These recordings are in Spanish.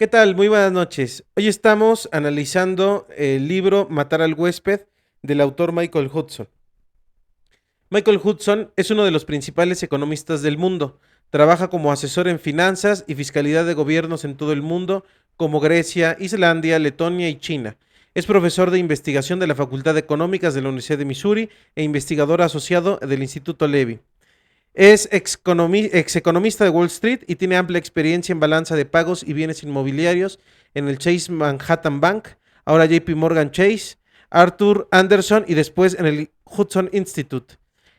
¿Qué tal? Muy buenas noches. Hoy estamos analizando el libro Matar al huésped del autor Michael Hudson. Michael Hudson es uno de los principales economistas del mundo. Trabaja como asesor en finanzas y fiscalidad de gobiernos en todo el mundo, como Grecia, Islandia, Letonia y China. Es profesor de investigación de la Facultad de Económicas de la Universidad de Missouri e investigador asociado del Instituto Levy. Es ex economista de Wall Street y tiene amplia experiencia en balanza de pagos y bienes inmobiliarios en el Chase Manhattan Bank, ahora JP Morgan Chase, Arthur Anderson y después en el Hudson Institute.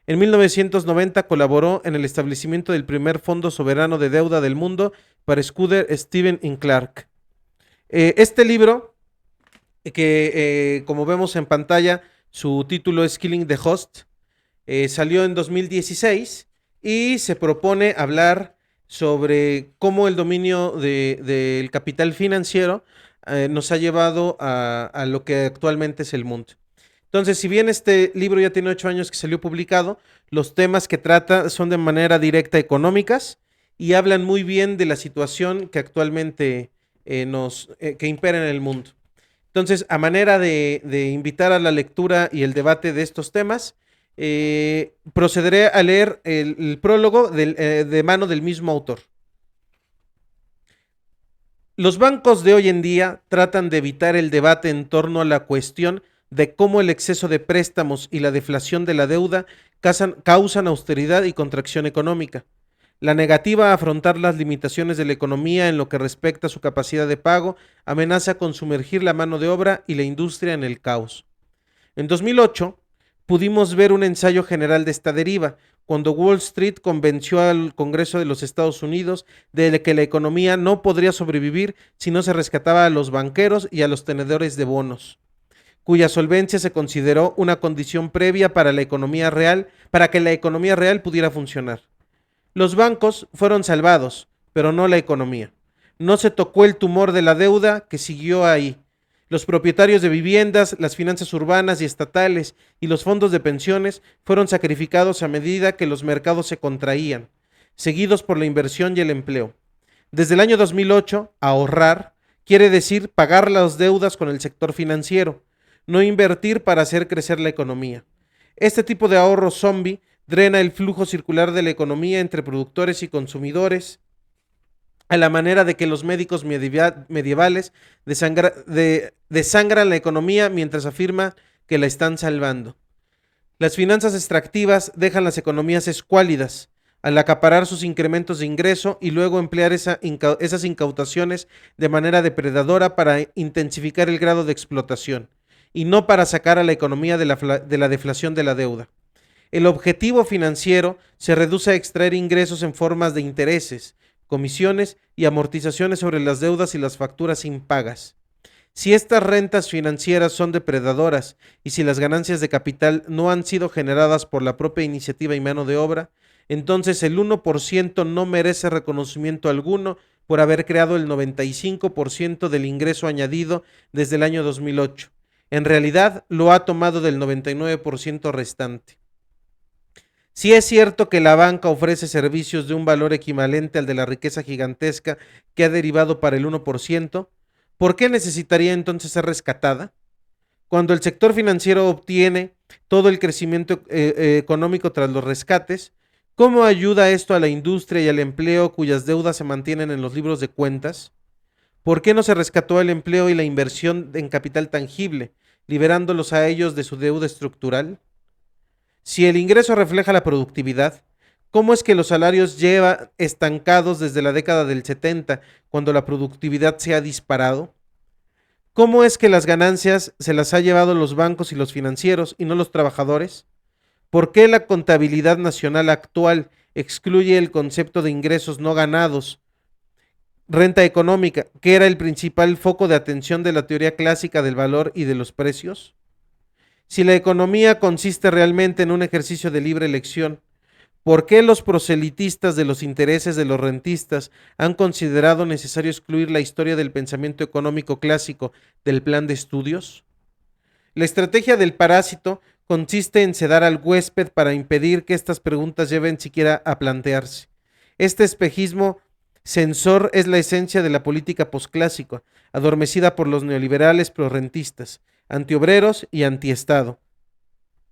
En 1990 colaboró en el establecimiento del primer fondo soberano de deuda del mundo para Scudder, Stephen y Clark. Este libro, como vemos en pantalla, su título es Killing the Host, salió en 2016 y se propone hablar sobre cómo el dominio del capital financiero nos ha llevado a lo que actualmente es el mundo. Entonces, si bien este libro ya tiene 8 años que salió publicado, los temas que trata son de manera directa económicas y hablan muy bien de la situación que actualmente que impera en el mundo. Entonces, a manera de invitar a la lectura y el debate de estos temas, procederé a leer el prólogo de mano del mismo autor. Los bancos de hoy en día tratan de evitar el debate en torno a la cuestión de cómo el exceso de préstamos y la deflación de la deuda causan austeridad y contracción económica. La negativa a afrontar las limitaciones de la economía en lo que respecta a su capacidad de pago amenaza con sumergir la mano de obra y la industria en el caos. En 2008, pudimos ver un ensayo general de esta deriva, cuando Wall Street convenció al Congreso de los Estados Unidos de que la economía no podría sobrevivir si no se rescataba a los banqueros y a los tenedores de bonos, cuya solvencia se consideró una condición previa para que la economía real pudiera funcionar. Los bancos fueron salvados, pero no la economía. No se tocó el tumor de la deuda que siguió ahí. Los propietarios de viviendas, las finanzas urbanas y estatales y los fondos de pensiones fueron sacrificados a medida que los mercados se contraían, seguidos por la inversión y el empleo. Desde el año 2008, ahorrar quiere decir pagar las deudas con el sector financiero, no invertir para hacer crecer la economía. Este tipo de ahorro zombie drena el flujo circular de la economía entre productores y consumidores, a la manera de que los médicos medievales desangran la economía mientras afirman que la están salvando. Las finanzas extractivas dejan las economías escuálidas al acaparar sus incrementos de ingreso y luego emplear esas incautaciones de manera depredadora para intensificar el grado de explotación y no para sacar a la economía de la deflación de la deuda. El objetivo financiero se reduce a extraer ingresos en formas de intereses, comisiones y amortizaciones sobre las deudas y las facturas impagas. Si estas rentas financieras son depredadoras y si las ganancias de capital no han sido generadas por la propia iniciativa y mano de obra, entonces el 1% no merece reconocimiento alguno por haber creado el 95% del ingreso añadido desde el año 2008. En realidad, lo ha tomado del 99% restante. Si es cierto que la banca ofrece servicios de un valor equivalente al de la riqueza gigantesca que ha derivado para el 1%, ¿por qué necesitaría entonces ser rescatada? Cuando el sector financiero obtiene todo el crecimiento económico tras los rescates, ¿cómo ayuda esto a la industria y al empleo cuyas deudas se mantienen en los libros de cuentas? ¿Por qué no se rescató el empleo y la inversión en capital tangible, liberándolos a ellos de su deuda estructural? Si el ingreso refleja la productividad, ¿cómo es que los salarios llevan estancados desde la década del 70, cuando la productividad se ha disparado? ¿Cómo es que las ganancias se las ha llevado los bancos y los financieros y no los trabajadores? ¿Por qué la contabilidad nacional actual excluye el concepto de ingresos no ganados, renta económica, que era el principal foco de atención de la teoría clásica del valor y de los precios? Si la economía consiste realmente en un ejercicio de libre elección, ¿por qué los proselitistas de los intereses de los rentistas han considerado necesario excluir la historia del pensamiento económico clásico del plan de estudios? La estrategia del parásito consiste en sedar al huésped para impedir que estas preguntas lleven siquiera a plantearse. Este espejismo Censor es la esencia de la política posclásica, adormecida por los neoliberales prorrentistas, antiobreros y antiestado.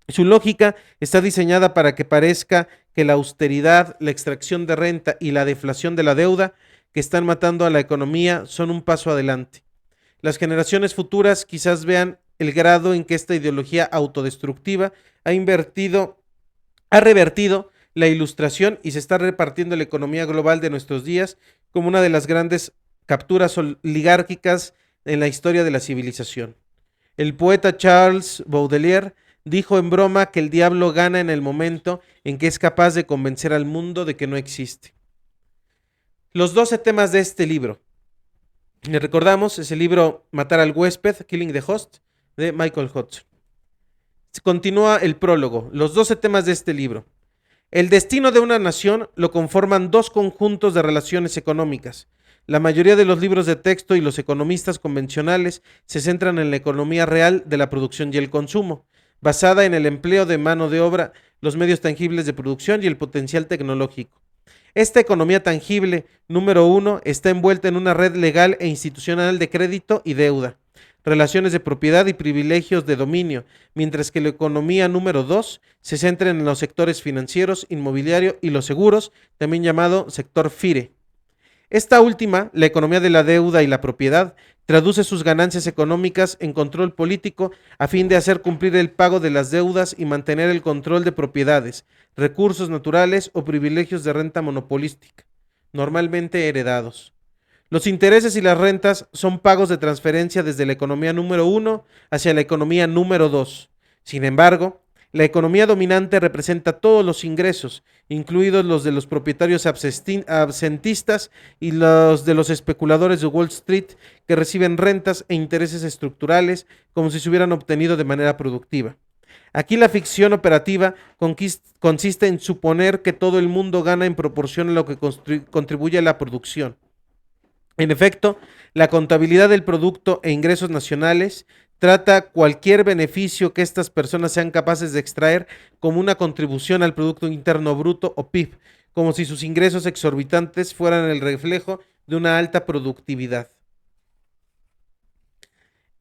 Su lógica está diseñada para que parezca que la austeridad, la extracción de renta y la deflación de la deuda que están matando a la economía son un paso adelante. Las generaciones futuras quizás vean el grado en que esta ideología autodestructiva ha revertido la ilustración y se está repartiendo la economía global de nuestros días como una de las grandes capturas oligárquicas en la historia de la civilización. El poeta Charles Baudelaire dijo en broma que el diablo gana en el momento en que es capaz de convencer al mundo de que no existe. Los 12 temas de este libro. Le recordamos, es el libro Matar al huésped, Killing the Host, de Michael Hudson. Continúa el prólogo, los 12 temas de este libro. El destino de una nación lo conforman dos conjuntos de relaciones económicas. La mayoría de los libros de texto y los economistas convencionales se centran en la economía real de la producción y el consumo, basada en el empleo de mano de obra, los medios tangibles de producción y el potencial tecnológico. Esta economía tangible, número 1, está envuelta en una red legal e institucional de crédito y deuda, relaciones de propiedad y privilegios de dominio, mientras que la economía número 2 se centra en los sectores financieros, inmobiliario y los seguros, también llamado sector FIRE. Esta última, la economía de la deuda y la propiedad, traduce sus ganancias económicas en control político a fin de hacer cumplir el pago de las deudas y mantener el control de propiedades, recursos naturales o privilegios de renta monopolística, normalmente heredados. Los intereses y las rentas son pagos de transferencia desde la economía número 1 hacia la economía número 2. Sin embargo, la economía dominante representa todos los ingresos, incluidos los de los propietarios absentistas y los de los especuladores de Wall Street que reciben rentas e intereses estructurales como si se hubieran obtenido de manera productiva. Aquí la ficción operativa consiste en suponer que todo el mundo gana en proporción a lo que contribuye a la producción. En efecto, la contabilidad del producto e ingresos nacionales trata cualquier beneficio que estas personas sean capaces de extraer como una contribución al Producto Interno Bruto o PIB, como si sus ingresos exorbitantes fueran el reflejo de una alta productividad.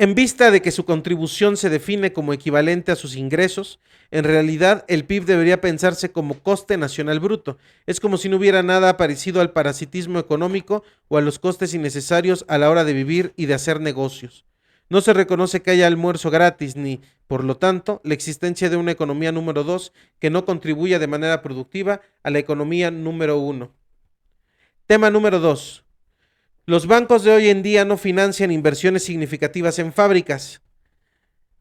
En vista de que su contribución se define como equivalente a sus ingresos, en realidad el PIB debería pensarse como coste nacional bruto. Es como si no hubiera nada parecido al parasitismo económico o a los costes innecesarios a la hora de vivir y de hacer negocios. No se reconoce que haya almuerzo gratis ni, por lo tanto, la existencia de una economía número 2 que no contribuya de manera productiva a la economía número 1. Tema número 2. Los bancos de hoy en día no financian inversiones significativas en fábricas,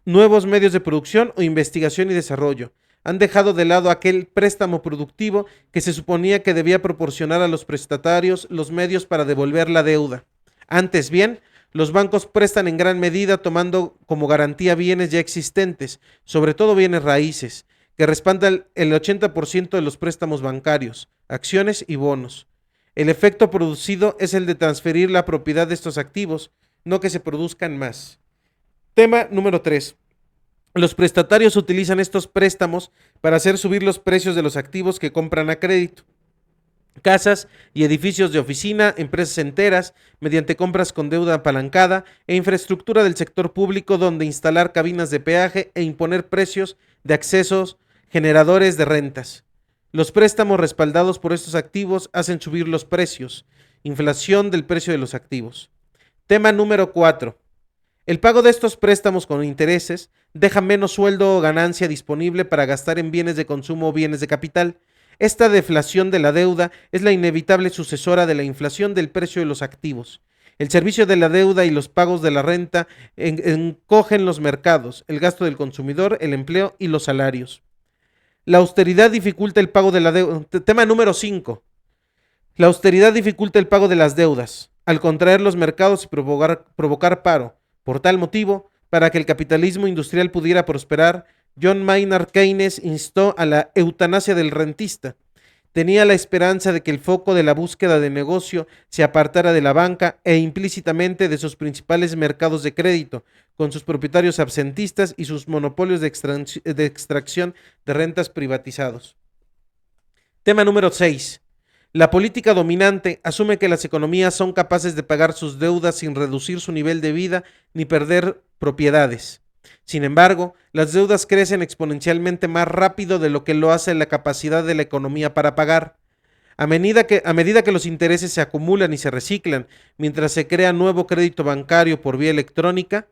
nuevos medios de producción o investigación y desarrollo. Han dejado de lado aquel préstamo productivo que se suponía que debía proporcionar a los prestatarios los medios para devolver la deuda. Antes bien, los bancos prestan en gran medida tomando como garantía bienes ya existentes, sobre todo bienes raíces, que respaldan el 80% de los préstamos bancarios, acciones y bonos. El efecto producido es el de transferir la propiedad de estos activos, no que se produzcan más. Tema número 3. Los prestatarios utilizan estos préstamos para hacer subir los precios de los activos que compran a crédito. Casas y edificios de oficina, empresas enteras, mediante compras con deuda apalancada e infraestructura del sector público donde instalar cabinas de peaje e imponer precios de accesos generadores de rentas. Los préstamos respaldados por estos activos hacen subir los precios, inflación del precio de los activos. Tema número 4. El pago de estos préstamos con intereses deja menos sueldo o ganancia disponible para gastar en bienes de consumo o bienes de capital. Esta deflación de la deuda es la inevitable sucesora de la inflación del precio de los activos. El servicio de la deuda y los pagos de la renta encogen los mercados, el gasto del consumidor, el empleo y los salarios. La austeridad dificulta el pago de la deuda. Tema número 5. La austeridad dificulta el pago de las deudas, al contraer los mercados y provocar paro. Por tal motivo, para que el capitalismo industrial pudiera prosperar, John Maynard Keynes instó a la eutanasia del rentista. Tenía la esperanza de que el foco de la búsqueda de negocio se apartara de la banca e implícitamente de sus principales mercados de crédito, con sus propietarios absentistas y sus monopolios de extracción de rentas privatizados. Tema número 6. La política dominante asume que las economías son capaces de pagar sus deudas sin reducir su nivel de vida ni perder propiedades. Sin embargo, las deudas crecen exponencialmente más rápido de lo que lo hace la capacidad de la economía para pagar. A medida que los intereses se acumulan y se reciclan, mientras se crea nuevo crédito bancario por vía electrónica,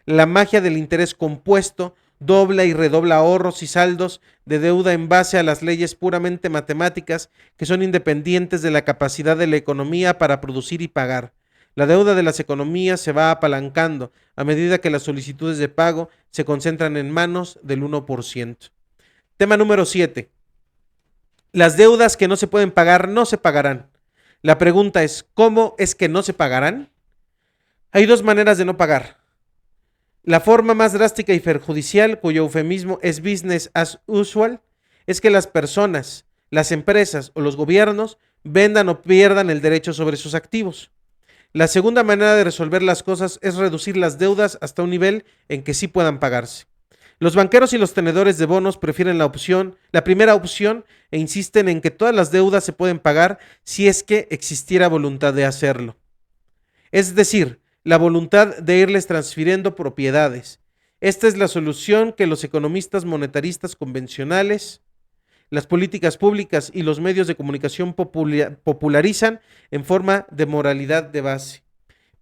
la magia del interés compuesto dobla y redobla ahorros y saldos de deuda en base a las leyes puramente matemáticas que son independientes de la capacidad de la economía para producir y pagar. La deuda de las economías se va apalancando a medida que las solicitudes de pago se concentran en manos del 1%. Tema número 7. Las deudas que no se pueden pagar no se pagarán. La pregunta es, ¿cómo es que no se pagarán? Hay dos maneras de no pagar. La forma más drástica y perjudicial, cuyo eufemismo es business as usual, es que las personas, las empresas o los gobiernos vendan o pierdan el derecho sobre sus activos. La segunda manera de resolver las cosas es reducir las deudas hasta un nivel en que sí puedan pagarse. Los banqueros y los tenedores de bonos prefieren la primera opción e insisten en que todas las deudas se pueden pagar si es que existiera voluntad de hacerlo. Es decir, la voluntad de irles transfiriendo propiedades. Esta es la solución que los economistas monetaristas convencionales, las políticas públicas y los medios de comunicación popularizan en forma de moralidad de base.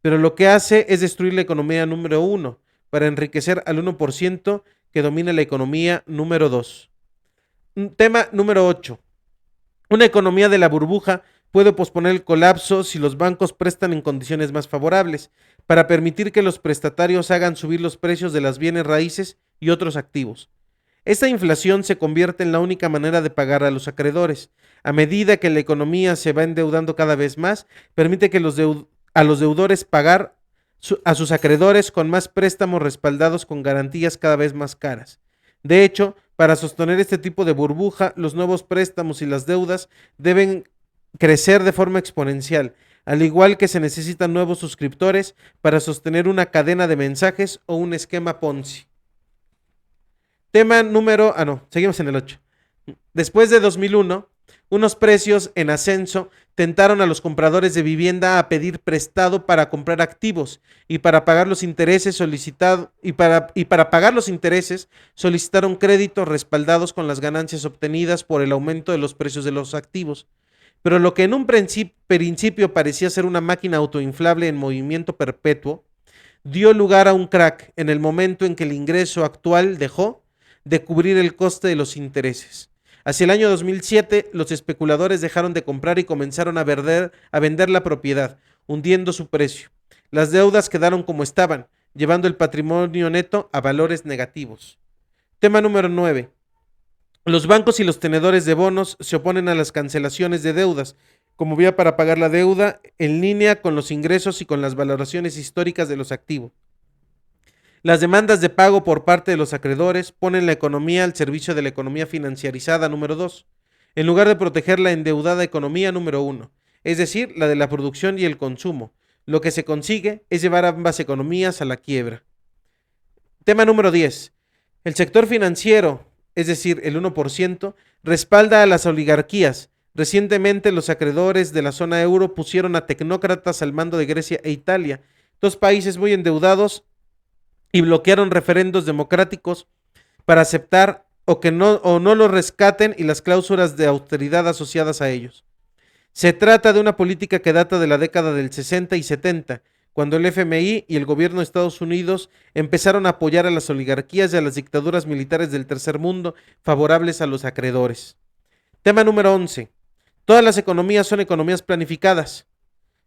Pero lo que hace es destruir la economía número 1 para enriquecer al 1% que domina la economía número 2. Tema número 8. Una economía de la burbuja puede posponer el colapso si los bancos prestan en condiciones más favorables, para permitir que los prestatarios hagan subir los precios de las bienes raíces y otros activos. Esta inflación se convierte en la única manera de pagar a los acreedores. A medida que la economía se va endeudando cada vez más, permite que a los deudores pagar a sus acreedores con más préstamos respaldados con garantías cada vez más caras. De hecho, para sostener este tipo de burbuja, los nuevos préstamos y las deudas deben crecer de forma exponencial, al igual que se necesitan nuevos suscriptores para sostener una cadena de mensajes o un esquema Ponzi. Seguimos en el 8. Después de 2001, unos precios en ascenso tentaron a los compradores de vivienda a pedir prestado para comprar activos y para pagar los intereses solicitaron créditos respaldados con las ganancias obtenidas por el aumento de los precios de los activos. Pero lo que en un principio parecía ser una máquina autoinflable en movimiento perpetuo, dio lugar a un crack en el momento en que el ingreso actual dejó de cubrir el coste de los intereses. Hacia el año 2007, los especuladores dejaron de comprar y comenzaron a vender la propiedad, hundiendo su precio. Las deudas quedaron como estaban, llevando el patrimonio neto a valores negativos. Tema número 9. Los bancos y los tenedores de bonos se oponen a las cancelaciones de deudas como vía para pagar la deuda en línea con los ingresos y con las valoraciones históricas de los activos. Las demandas de pago por parte de los acreedores ponen la economía al servicio de la economía financiarizada número 2, en lugar de proteger la endeudada economía número 1, es decir, la de la producción y el consumo. Lo que se consigue es llevar a ambas economías a la quiebra. Tema número 10. El sector financiero, es decir, el 1%, respalda a las oligarquías. Recientemente los acreedores de la zona euro pusieron a tecnócratas al mando de Grecia e Italia, dos países muy endeudados, y bloquearon referendos democráticos para aceptar o no los rescaten y las cláusulas de austeridad asociadas a ellos. Se trata de una política que data de la década del 60 y 70, cuando el FMI y el gobierno de Estados Unidos empezaron a apoyar a las oligarquías y a las dictaduras militares del tercer mundo favorables a los acreedores. Tema número 11. Todas las economías son economías planificadas.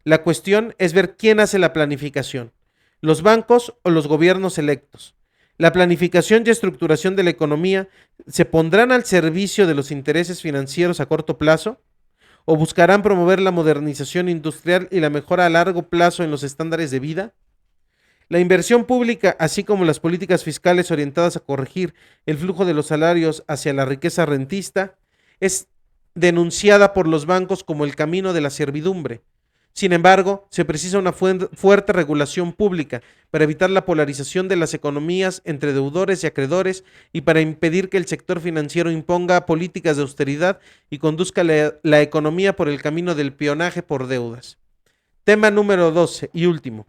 La cuestión es ver quién hace la planificación, los bancos o los gobiernos electos. La planificación y estructuración de la economía se pondrán al servicio de los intereses financieros a corto plazo o buscarán promover la modernización industrial y la mejora a largo plazo en los estándares de vida. La inversión pública, así como las políticas fiscales orientadas a corregir el flujo de los salarios hacia la riqueza rentista, es denunciada por los bancos como el camino de la servidumbre. Sin embargo, se precisa una fuerte regulación pública para evitar la polarización de las economías entre deudores y acreedores y para impedir que el sector financiero imponga políticas de austeridad y conduzca la economía por el camino del peonaje por deudas. Tema número 12 y último.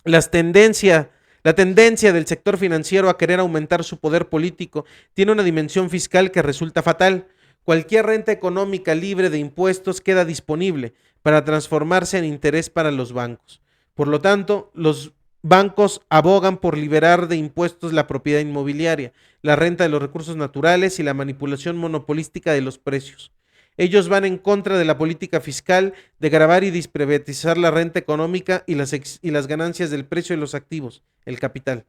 La tendencia del sector financiero a querer aumentar su poder político tiene una dimensión fiscal que resulta fatal. Cualquier renta económica libre de impuestos queda disponible para transformarse en interés para los bancos. Por lo tanto, los bancos abogan por liberar de impuestos la propiedad inmobiliaria, la renta de los recursos naturales y la manipulación monopolística de los precios. Ellos van en contra de la política fiscal de gravar y disprivatizar la renta económica y las ganancias del precio de los activos, el capital.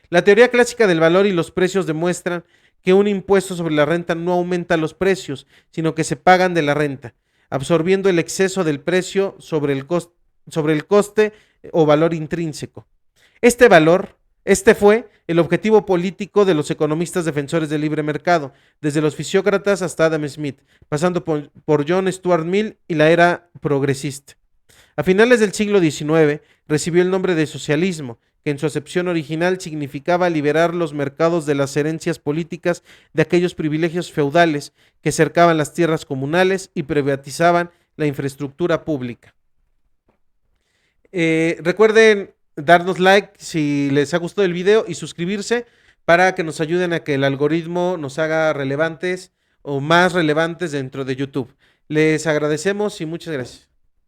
La teoría clásica del valor y los precios demuestran que un impuesto sobre la renta no aumenta los precios, sino que se pagan de la renta, absorbiendo el exceso del precio sobre el coste o valor intrínseco. Este fue el objetivo político de los economistas defensores del libre mercado, desde los fisiócratas hasta Adam Smith, pasando por John Stuart Mill y la era progresista. A finales del siglo XIX recibió el nombre de socialismo, que en su acepción original significaba liberar los mercados de las herencias políticas de aquellos privilegios feudales que cercaban las tierras comunales y privatizaban la infraestructura pública. Recuerden darnos like si les ha gustado el video y suscribirse para que nos ayuden a que el algoritmo nos haga relevantes o más relevantes dentro de YouTube. Les agradecemos y muchas gracias.